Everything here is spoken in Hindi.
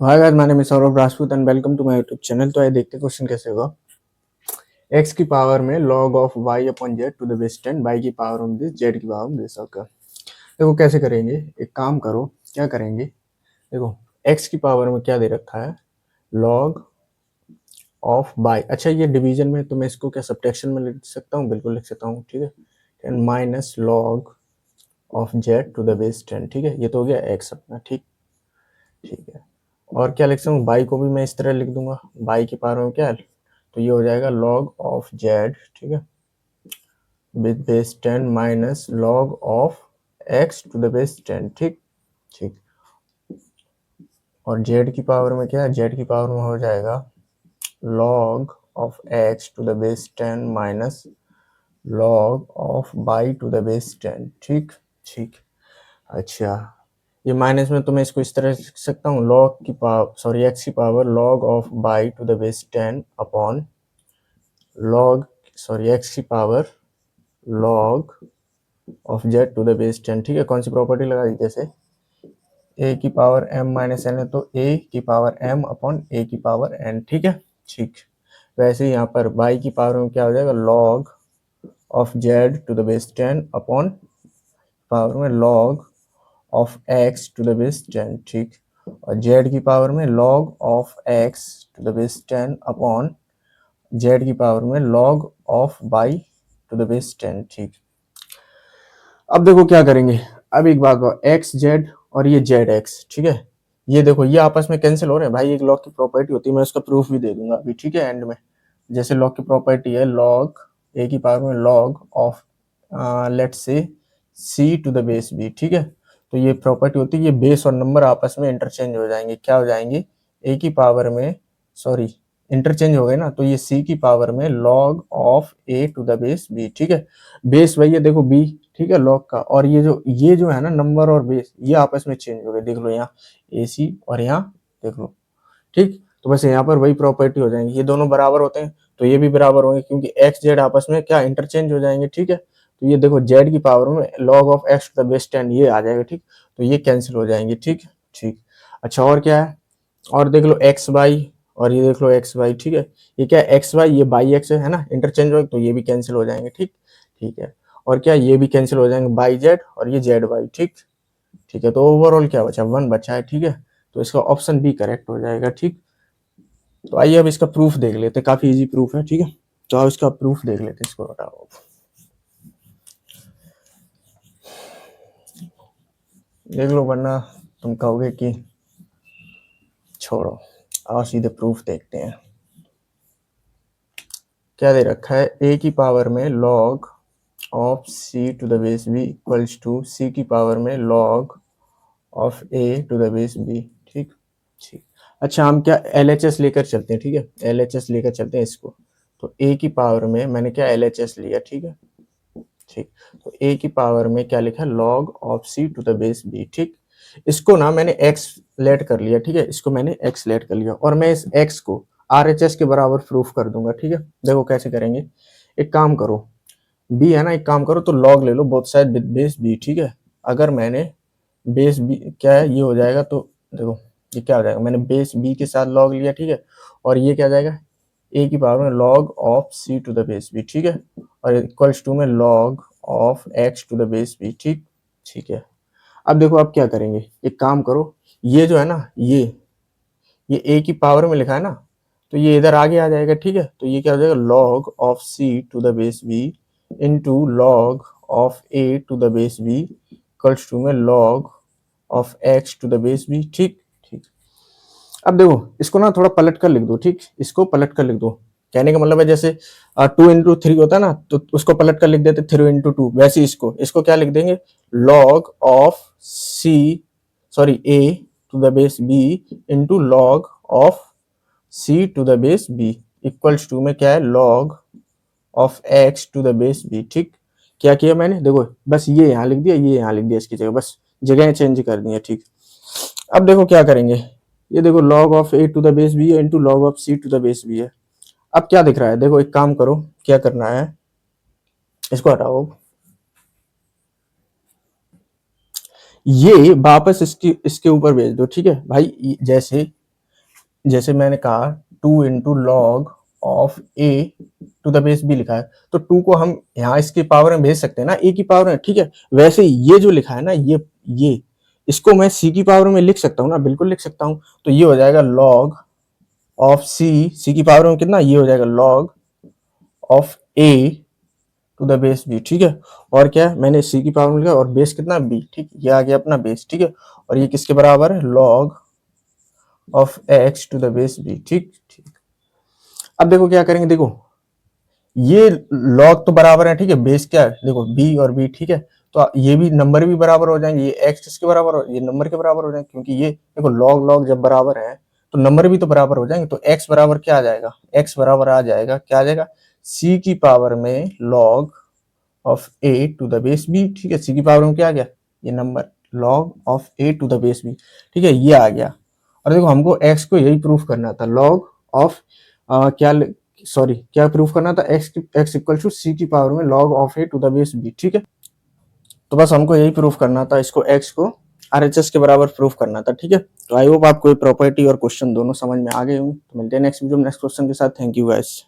तो hi guys, my name is Saurabh Rajput and welcome to my YouTube channel. तो आइए देखते हैं क्वेश्चन कैसे होगा। x की पावर में log of y upon z to the base 10, y की पावर में दिस, z की पावर में दिस। ओके, देखो कैसे करेंगे। एक काम करो, क्या करेंगे, देखो x की पावर में क्या दे रखा है, log ऑफ y। अच्छा, ये डिवीजन में तो मैं इसको क्या सब्ट्रैक्शन में लिख सकता हूँ? बिल्कुल लिख सकता हूँ, ठीक है। 10 minus log of z to the base 10, ठीक है। ये तो हो गया x अपना, ठीक ठीक है। और क्या लिख सकता हूँ, बाई को भी मैं इस तरह लिख दूंगा, बाई की पावर में क्या है, तो ये हो जाएगा log ऑफ z, ठीक है, with base 10 minus log of x to the base 10, ठीक ठीक। और z की पावर में क्या है, z की पावर में हो जाएगा log of x to the base 10 minus log of y to the base 10, ठीक ठीक। अच्छा, ये माइनस में तो मैं इसको इस तरह लिख सकता हूँ, log की पावर सॉरी x की power log of y to the base 10 upon log x की power log of z to the base 10, ठीक है। कौन सी प्रॉपर्टी लगा दी, जैसे a की पावर m माइनस n है तो a की पावर m अपॉन a की पावर n, ठीक है ठीक। वैसे ही यहाँ पर y की पावर में क्या हो जाएगा, log of z to the base 10 upon power में log of x to the base 10, ठीक। और z की पावर में log of x to the base 10 upon z की पावर में log of y to the base 10, ठीक। अब देखो क्या करेंगे। अब एक बात बताओ, एक्स जेड और ये जेड एक्स, ठीक है, ये देखो ये आपस में कैंसिल हो रहे हैं भाई। एक लॉग की प्रॉपर्टी होती है, मैं उसका प्रूफ भी दे दूंगा अभी, ठीक है, एंड में। जैसे लॉग की प्रॉपर्टी है, लॉग ए की पावर में log of let's say C to the base B, ठीक है। तो ये प्रॉपर्टी होती है, ये बेस और नंबर आपस में इंटरचेंज हो जाएंगे, क्या हो जाएंगे, ए की पावर में सॉरी इंटरचेंज हो गए ना, तो ये सी की पावर में log of A to the base B, ठीक है। बेस वही है देखो बी, ठीक है, log का। और ये जो है ना नंबर और बेस, ये आपस में चेंज हो गए, देख लो यहाँ ए सी और यहाँ देख लो, ठीक। तो बस यहाँ पर वही प्रॉपर्टी हो जाएंगी, ये दोनों बराबर होते हैं तो ये भी बराबर होंगे, क्योंकि एक्स जेड आपस में क्या इंटरचेंज हो जाएंगे, ठीक है। तो ये देखो जेड की पावर में log of X to the base 10 ये आ जाएगा, ठीक। तो ये कैंसिल हो जाएंगे, ठीक ठीक। अच्छा, और क्या है, और देख लो एक्स वाई, और ये देख लो एक्स वाई, ठीक है। ये क्या है, एक्स वाई, ये बाई एक्स है ना, इंटरचेंज हो, तो ये भी कैंसिल हो जाएंगे, ठीक ठीक है। और क्या, ये भी कैंसिल हो जाएंगे, बाई जेड और ये जेड वाई, ठीक ठीक है। तो ओवरऑल क्या बचा, 1 बचा है, ठीक है। तो इसका ऑप्शन बी करेक्ट हो जाएगा, ठीक। तो आइए अब इसका प्रूफ देख लेते हैं, काफी इजी प्रूफ है, ठीक है। तो अब इसका प्रूफ देख लेते हैं, इसको हटाओ, देख लो, वरना तुम कहोगे कि छोड़ो। और सीधे प्रूफ देखते हैं। क्या दे रखा है, ए की पावर में log of c to the base b equals to c की पावर में log of a to the base b, ठीक ठीक। अच्छा, हम क्या LHS लेकर चलते हैं, ठीक है, LHS लेकर चलते हैं इसको। तो a की पावर में मैंने क्या LHS लिया, ठीक है ठीक। तो a की पावर में क्या लिखा, log of c to the base b, ठीक। इसको ना मैंने x लेट कर लिया, ठीक है, इसको मैंने x लेट कर लिया, और मैं इस x को RHS के बराबर प्रूफ कर दूंगा, ठीक है। देखो कैसे करेंगे, एक काम करो, b है ना, एक काम करो तो log ले लो both side with base b, ठीक है। अगर मैंने बेस b क्या है, ये हो जाएगा, तो देखो ये क्या हो जाएगा, मैंने बेस b के साथ log लिया, ठीक है। और ये क्या जाएगा, a की पावर में log of c to the base b, ठीक है। और इक्वल्स टू में log of x to the base b, ठीक ठीक है। अब देखो अब क्या करेंगे, एक काम करो, ये जो है ना, ये a की पावर में लिखा है ना, तो ये इधर आगे आ जाएगा, ठीक है। तो ये क्या हो जाएगा, log of c to the base b into log of a to the base b equals to में log of x to the base b, ठीक ठीक। अब देखो इसको ना थोड़ा पलट कर लिख दो, ठीक, इसको पलट कर लिख दो। कहने का मतलब है जैसे 2 into 3 होता है ना, तो उसको पलट कर लिख देते 3 into 2, वैसे इसको इसको क्या लिख देंगे, log of c sorry a to the base b into log of c to the base b equals to में क्या है, log of x to the base b, ठीक। क्या किया मैंने, देखो बस ये यहाँ लिख दिया, ये यहाँ लिख दिया, इसकी जगह बस जगह चेंज कर दी है, ठीक। अब देखो क्या करेंगे, ये देखो log of a to the base b है into log of c to the base b है। अब क्या दिख रहा है, देखो एक काम करो, क्या करना है, इसको हटाओ, ये वापस इसके ऊपर भेज दो, ठीक है भाई। जैसे जैसे मैंने कहा 2 into log of A to the base B लिखा है, तो 2 को हम यहाँ इसकी पावर में भेज सकते हैं ना, ए की पावर में, ठीक है। वैसे ये जो लिखा है ना, ये इसको मैं सी की पावर में लिख सकता हूँ ना, बिल्कुल लिख सकता हूँ। तो ये हो जाएगा लॉग ऑफ सी की पावर में कितना, ये हो जाएगा log of A to the base B, ठीक है। और क्या है, मैंने सी की पावर में लिखा और बेस कितना बी, ठीक, ये आ गया अपना बेस, ठीक है। और ये किसके बराबर है, log of X to the base B, ठीक ठीक। अब देखो क्या करेंगे, देखो ये लॉग तो बराबर है, ठीक है, बेस क्या है, देखो बी और बी, ठीक है। तो ये भी नंबर भी बराबर हो जाएंगे, ये एक्स किसके बराबर हो, ये नंबर के बराबर हो जाएंगे, क्योंकि ये देखो लॉग लॉग जब बराबर है तो नंबर भी तो बराबर हो जाएंगे। तो एक्स बराबर क्या आ जाएगा, एक्स बराबर आ जाएगा, क्या आ जाएगा, सी की पावर में log of A to the base B, ठीक है। सी की पावर में क्या आ गया, ये number, log of A to the base B, ठीक है, ये आ गया। और देखो हमको एक्स को यही प्रूफ करना था, लॉग ऑफ क्या, सॉरी क्या प्रूफ करना था, एक्स इक्वल टू सी की पावर में log of A to the base B, ठीक है। तो बस हमको यही प्रूफ करना था, इसको एक्स को आरएचएस के बराबर प्रूफ करना था, ठीक है। तो आई होप आपको ये प्रॉपर्टी और क्वेश्चन दोनों समझ में आ गए होंगे। तो मिलते हैं नेक्स्ट वीडियो में नेक्स्ट क्वेश्चन के साथ। Thank you guys.